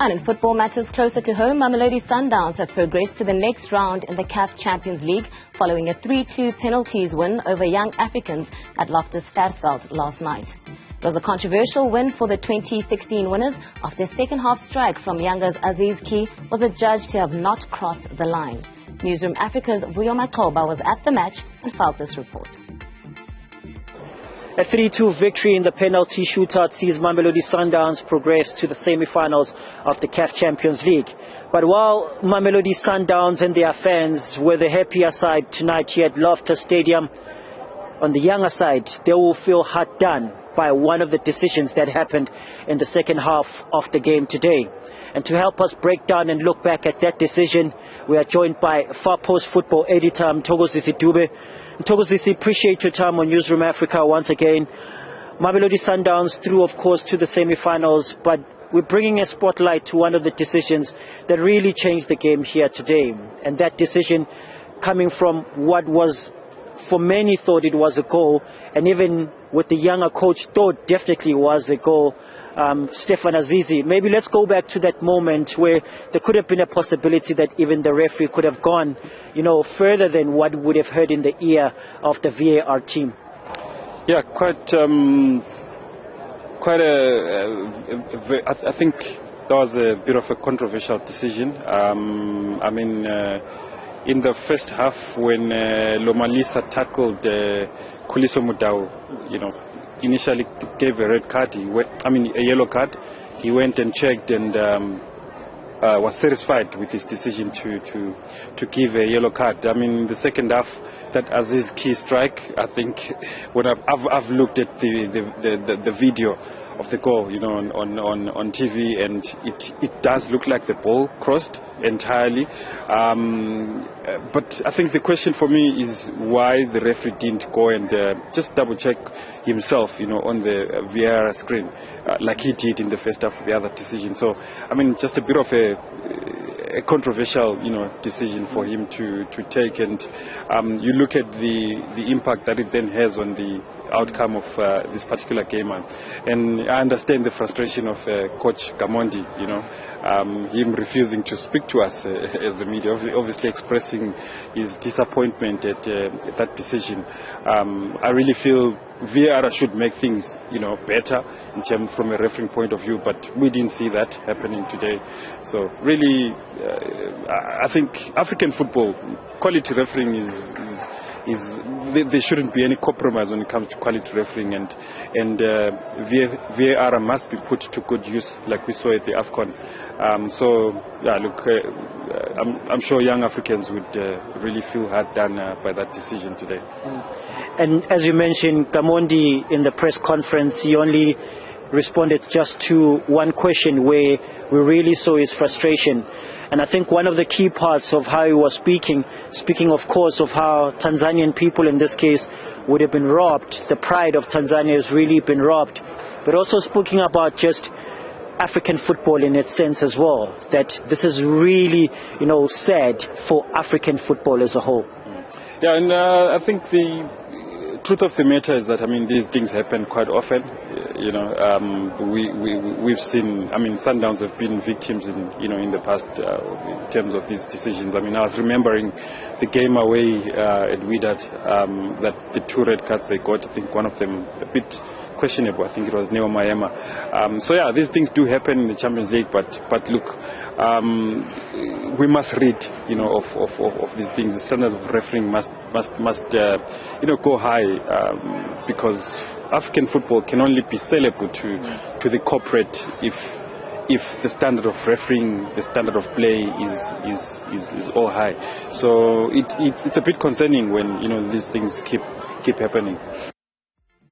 And in football matters closer to home, Mamelodi Sundowns have progressed to the next round in the CAF Champions League following a 3-2 penalties win over Young Africans at Loftus last night. It was a controversial win for the 2016 winners after a second-half strike from Yanga's Aziz was adjudged to have not crossed the line. Newzroom Afrika's Vuyo Macoba was at the match and filed this report. A 3-2 victory in the penalty shootout sees Mamelodi Sundowns progress to the semi-finals of the CAF Champions League. But while Mamelodi Sundowns and their fans were the happier side tonight here at Loftus Stadium, on the Yanga side, they will feel hard done by one of the decisions that happened in the second half of the game today. And to help us break down and look back at that decision, we are joined by Far Post football editor Mthokozisi Dube. Mthokozisi, appreciate your time on Newzroom Afrika once again. Mamelodi Sundowns through, of course, to the semi-finals, but we're bringing a spotlight to one of the decisions that really changed the game here today. And that decision coming from what was, for many thought it was a goal, and even with the Younger coach thought definitely was a goal. Stefan Aziz, maybe let's go back to that moment where there could have been a possibility that even the referee could have gone, further than what would have heard in the ear of the VAR team. Yeah, I think that was a bit of a controversial decision. In the first half, when Lomalisa tackled Khuliso Mudau, initially gave a red card, a yellow card. He went and checked and was satisfied with his decision to give a yellow card. The second half, that Aziz key strike, I think when I've looked at the video of the goal, on TV, and it does look like the ball crossed entirely. But I think the question for me is why the referee didn't go and just double check himself, on the VAR screen, like he did in the first half of the other decision. So, just a bit of a controversial, decision for him to take, and you look at the impact that it then has on the outcome of this particular game, and I understand the frustration of Coach Gamondi, him refusing to speak to us as the media, obviously expressing his disappointment at that decision. I really feel VAR should make things, better from a refereeing point of view, but we didn't see that happening today. So really, I think African football, quality refereeing there shouldn't be any compromise when it comes to quality refereeing, and VAR must be put to good use, like we saw at the AFCON. I'm sure young Africans would really feel hard done by that decision today. And as you mentioned, Gamondi in the press conference, he only responded just to one question where we really saw his frustration. And I think one of the key parts of how he was speaking of course of how Tanzanian people in this case would have been robbed, the pride of Tanzania has really been robbed, but also speaking about just African football in its sense as well, that this is really, sad for African football as a whole. Yeah, and I think the truth of the matter is that, these things happen quite often. We've seen, Sundowns have been victims in the past in terms of these decisions. I was remembering the game away at Wydad, that the 2 red cards they got, I think one of them a bit questionable. I think it was Neo Maema. So yeah, these things do happen in the Champions League, but look, we must read, of these things. The standard of refereeing must go high, because African football can only be sellable to the corporate if the standard of refereeing, the standard of play is all high. So it's a bit concerning when these things keep happening.